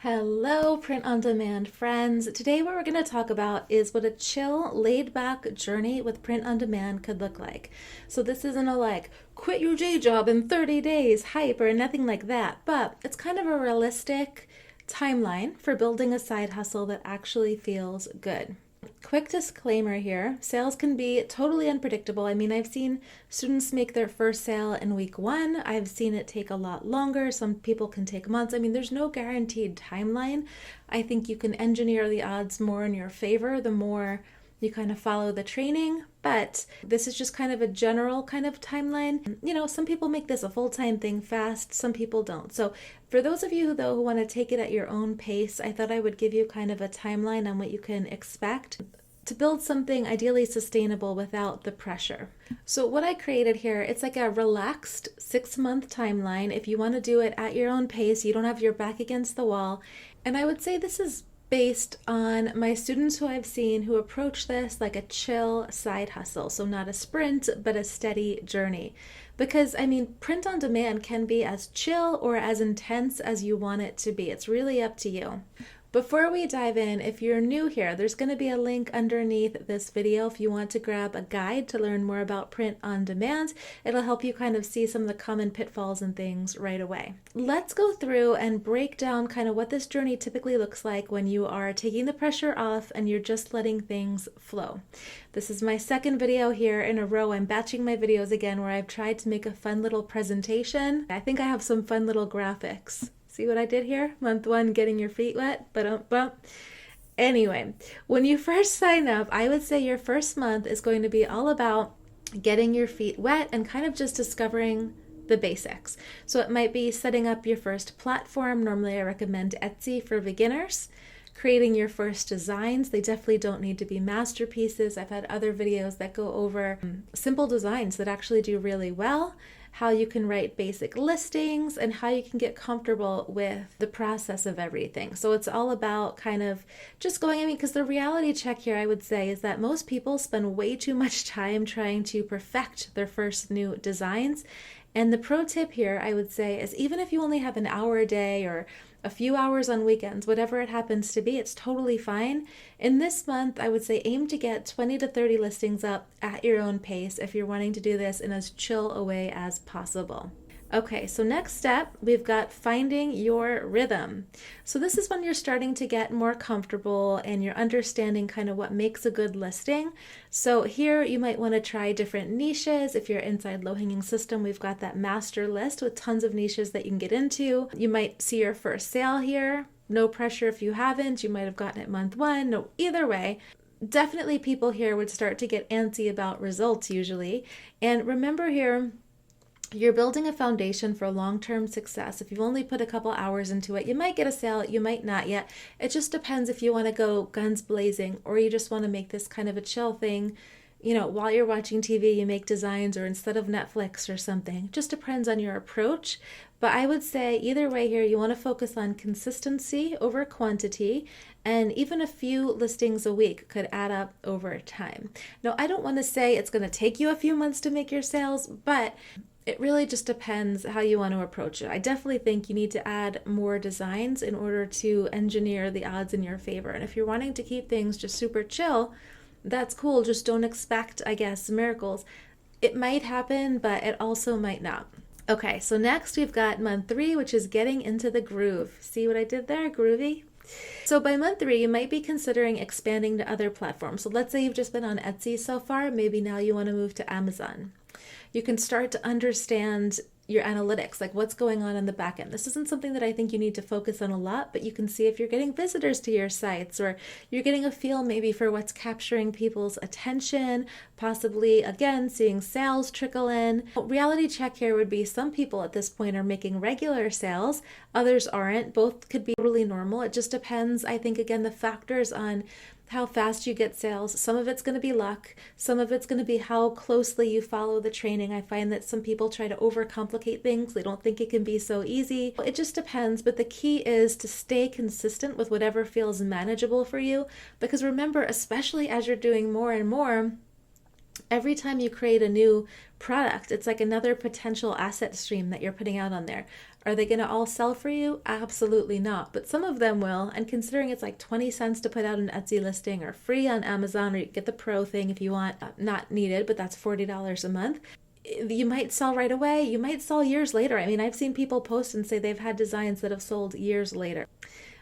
Hello, print on demand friends. Today, what we're going to talk about is what a chill, laid back journey with print on demand could look like. So, this isn't a quit your day job in 30 days hype or nothing like that, but it's kind of a realistic timeline for building a side hustle that actually feels good. Quick disclaimer here, sales can be totally unpredictable. I mean, I've seen students make their first sale in week one. I've seen it take a lot longer. Some people can take months. I mean, there's no guaranteed timeline. I think you can engineer the odds more in your favor the more you kind of follow the training, but this is just kind of a general kind of timeline. You know, some people make this a full-time thing fast, some people don't. So for those of you though who want to take it at your own pace, I thought I would give you kind of a timeline on what you can expect to build something ideally sustainable without the pressure. So what I created here, it's like a relaxed 6-month timeline. If you want to do it at your own pace, you don't have your back against the wall. And I would say this is based on my students who I've seen who approach this like a chill side hustle. So not a sprint, but a steady journey. Because I mean, print on demand can be as chill or as intense as you want it to be. It's really up to you. Before we dive in, if you're new here, there's going to be a link underneath this video if you want to grab a guide to learn more about print on demand. It'll help you kind of see some of the common pitfalls and things right away. Let's go through and break down kind of what this journey typically looks like when you are taking the pressure off and you're just letting things flow. This is my second video here in a row. I'm batching my videos again where I've tried to make a fun little presentation. I think I have some fun little graphics. See what I did here? Month 1, getting your feet wet. Ba-dum-bum. Anyway, when you first sign up, I would say your first month is going to be all about getting your feet wet and kind of just discovering the basics. So it might be setting up your first platform. Normally I recommend Etsy for beginners. Creating your first designs. They definitely don't need to be masterpieces. I've had other videos that go over simple designs that actually do really well, how you can write basic listings, and how you can get comfortable with the process of everything. So it's all about kind of just going, because the reality check here, I would say, is that most people spend way too much time trying to perfect their first new designs. And the pro tip here, I would say, is even if you only have an hour a day or a few hours on weekends, whatever it happens to be, it's totally fine. In this month, I would say aim to get 20 to 30 listings up at your own pace if you're wanting to do this in as chill a way as possible. Okay, so next step, we've got finding your rhythm. So this is when you're starting to get more comfortable and you're understanding kind of what makes a good listing. So here you might want to try different niches. If you're inside Low Hanging System, we've got that master list with tons of niches that you can get into. You might see your first sale here. No pressure if you haven't. You might have gotten it month 1. No, either way. Definitely people here would start to get antsy about results usually. And remember here, you're building a foundation for long-term success. If you've only put a couple hours into it, you might get a sale, you might not yet. It just depends if you want to go guns blazing or you just want to make this kind of a chill thing. You know, while you're watching TV, you make designs, or instead of Netflix or something. It just depends on your approach. But I would say either way here, you want to focus on consistency over quantity, and even a few listings a week could add up over time. Now, I don't want to say it's going to take you a few months to make your sales, but it really just depends how you want to approach it. I definitely think you need to add more designs in order to engineer the odds in your favor. And if you're wanting to keep things just super chill, that's cool. Just don't expect, I guess, miracles. It might happen, but it also might not. Okay, so next we've got month 3, which is getting into the groove. See what I did there? Groovy. So by month 3, you might be considering expanding to other platforms. So let's say you've just been on Etsy so far. Maybe now you want to move to Amazon. You can start to understand your analytics, like what's going on in the back end. This isn't something that I think you need to focus on a lot, but you can see if you're getting visitors to your sites, or you're getting a feel maybe for what's capturing people's attention, possibly, again, seeing sales trickle in. Reality check here would be some people at this point are making regular sales, others aren't. Both could be totally normal. It just depends, I think, again, the factors on how fast you get sales. Some of it's going to be luck. Some of it's going to be how closely you follow the training. I find that some people try to overcomplicate things. They don't think it can be so easy. It just depends, but the key is to stay consistent with whatever feels manageable for you. Because remember, especially as you're doing more and more, Every time you create a new product, it's like another potential asset stream that you're putting out on there. Are they going to all sell for you? Absolutely not. But some of them will. And considering it's like 20 cents to put out an Etsy listing or free on Amazon, or you get the pro thing if you want, not needed, but that's $40 a month. You might sell right away. You might sell years later. I mean, I've seen people post and say they've had designs that have sold years later.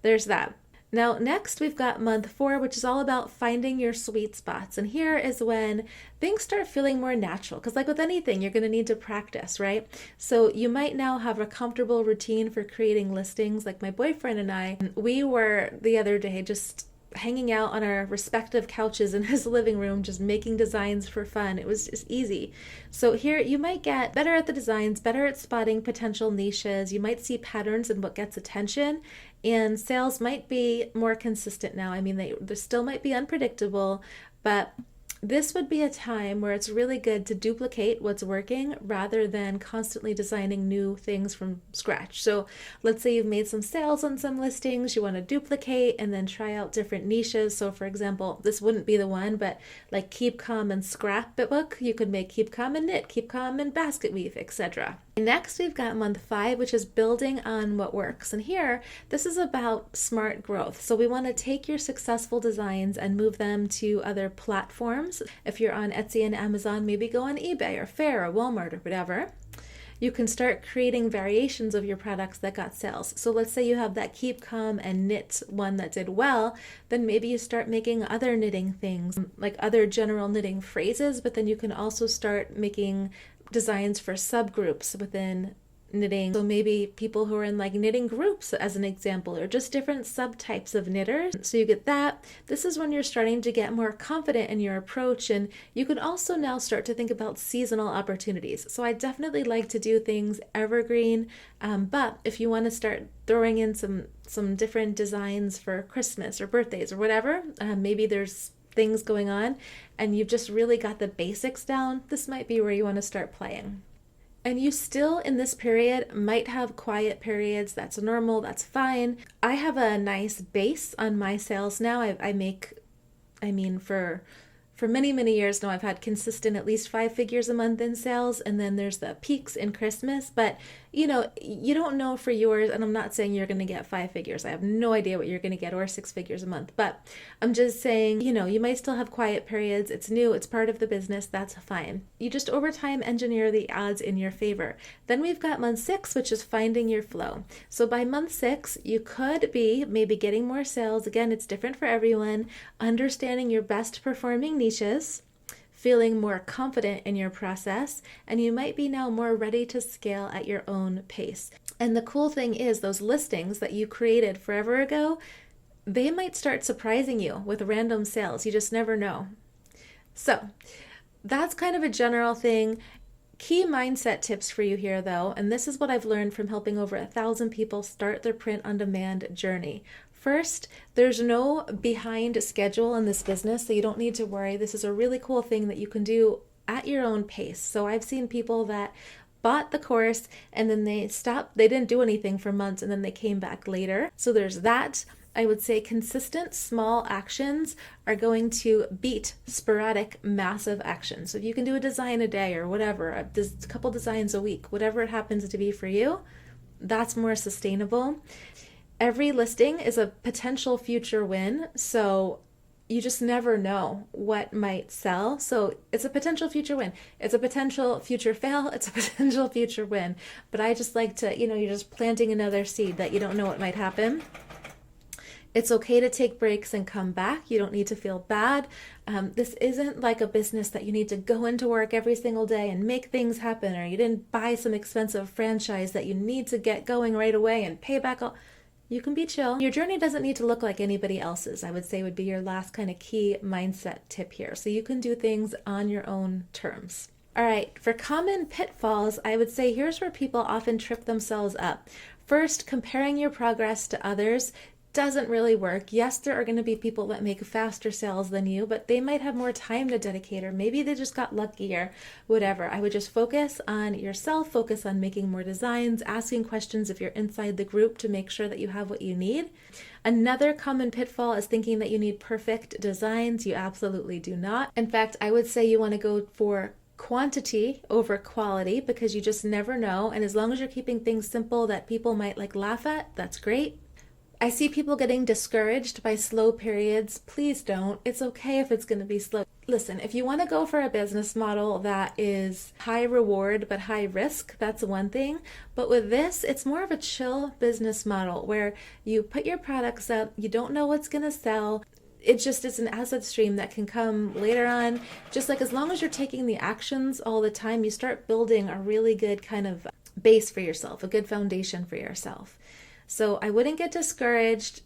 There's that. Now, next we've got month 4, which is all about finding your sweet spots. And here is when things start feeling more natural. Because like with anything, you're going to need to practice, right? So you might now have a comfortable routine for creating listings. Like my boyfriend and I, we were the other day just hanging out on our respective couches in his living room, just making designs for fun. It was just easy. So here you might get better at the designs, better at spotting potential niches. You might see patterns in what gets attention, and sales might be more consistent now. I mean, they still might be unpredictable, but this would be a time where it's really good to duplicate what's working rather than constantly designing new things from scratch. So let's say you've made some sales on some listings, you want to duplicate and then try out different niches. So for example, this wouldn't be the one, but like keep calm and scrapbook, you could make keep calm and knit, keep calm and basket weave, etc. Next, we've got month 5, which is building on what works. And here, this is about smart growth. So we want to take your successful designs and move them to other platforms. If you're on Etsy and Amazon, maybe go on eBay or Faire or Walmart or whatever. You can start creating variations of your products that got sales. So let's say you have that keep calm and knit one that did well, then maybe you start making other knitting things, like other general knitting phrases, but then you can also start making designs for subgroups within knitting. So maybe people who are in like knitting groups as an example, or just different subtypes of knitters. So you get that. This is when you're starting to get more confident in your approach, and you can also now start to think about seasonal opportunities. So I definitely like to do things evergreen, but if you want to start throwing in some different designs for Christmas or birthdays or whatever, maybe there's things going on and you've just really got the basics down, this might be where you want to start playing. And you still in this period might have quiet periods. That's normal, that's fine. I have a nice base on my sales now. For many, many years now, I've had consistent at least 5 figures a month in sales, and then there's the peaks in Christmas. But, you don't know for yours, and I'm not saying you're going to get 5 figures. I have no idea what you're going to get, or 6 figures a month. But I'm just saying, you might still have quiet periods. It's new. It's part of the business. That's fine. You just over time engineer the odds in your favor. Then we've got month 6, which is finding your flow. So by month 6, you could be maybe getting more sales. Again, it's different for everyone. Understanding your best performing niches, feeling more confident in your process, and you might be now more ready to scale at your own pace. And the cool thing is those listings that you created forever ago, they might start surprising you with random sales. You just never know. So that's kind of a general thing. Key mindset tips for you here though, and this is what I've learned from helping over 1,000 people start their print-on-demand journey. First, there's no behind schedule in this business, so you don't need to worry. This is a really cool thing that you can do at your own pace. So I've seen people that bought the course and then they stopped, they didn't do anything for months, and then they came back later. So there's that. I would say consistent small actions are going to beat sporadic massive actions. So if you can do a design a day or whatever, a couple designs a week, whatever it happens to be for you, that's more sustainable. Every listing is a potential future win, so you just never know what might sell. So it's a potential future win. It's a potential future fail. It's a potential future win. But I just like to, you're just planting another seed that you don't know what might happen. It's okay to take breaks and come back. You don't need to feel bad. This isn't like a business that you need to go into work every single day and make things happen, or you didn't buy some expensive franchise that you need to get going right away and pay back all. You can be chill. Your journey doesn't need to look like anybody else's, I would say would be your last kind of key mindset tip here. So you can do things on your own terms. All right, for common pitfalls, I would say here's where people often trip themselves up. First, comparing your progress to others doesn't really work. Yes, there are going to be people that make faster sales than you, but they might have more time to dedicate, or maybe they just got lucky or whatever. I would just focus on yourself, focus on making more designs, asking questions if you're inside the group to make sure that you have what you need. Another common pitfall is thinking that you need perfect designs. You absolutely do not. In fact, I would say you want to go for quantity over quality, because you just never know. And as long as you're keeping things simple that people might like laugh at, that's great. I see people getting discouraged by slow periods. Please don't. It's okay if it's going to be slow. Listen, if you want to go for a business model that is high reward but high risk, that's one thing. But with this, it's more of a chill business model where you put your products out, you don't know what's going to sell. It just is an asset stream that can come later on. Just like as long as you're taking the actions all the time, you start building a really good kind of base for yourself, a good foundation for yourself. So I wouldn't get discouraged.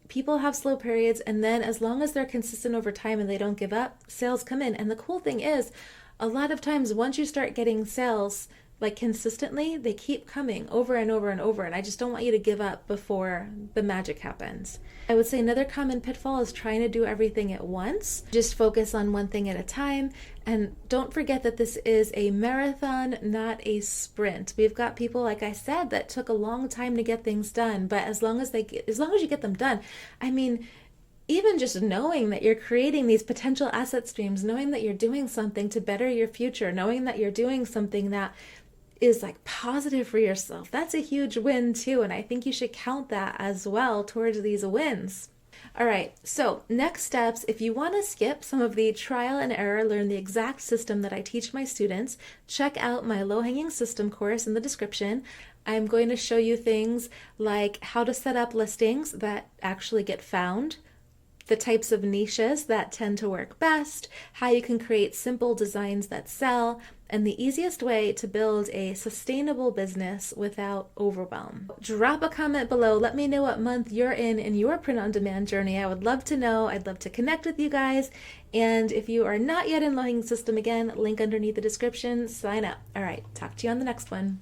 People have slow periods, and then as long as they're consistent over time and they don't give up, sales come in. And the cool thing is, a lot of times once you start getting sales like consistently, they keep coming over and over and over. And I just don't want you to give up before the magic happens. I would say another common pitfall is trying to do everything at once. Just focus on one thing at a time. And don't forget that this is a marathon, not a sprint. We've got people, like I said, that took a long time to get things done. But as long as you get them done, I mean, even just knowing that you're creating these potential asset streams, knowing that you're doing something to better your future, knowing that you're doing something that is like positive for yourself, that's a huge win too. And I think you should count that as well towards these wins. All right, so next steps, if you want to skip some of the trial and error, learn the exact system that I teach my students, check out my low-hanging system course in the description. I'm going to show you things like how to set up listings that actually get found, the types of niches that tend to work best, how you can create simple designs that sell, and the easiest way to build a sustainable business without overwhelm. Drop a comment below. Let me know what month you're in your print-on-demand journey. I would love to know. I'd love to connect with you guys. And if you are not yet in Low-Hanging System, again, link underneath the description. Sign up. All right, talk to you on the next one.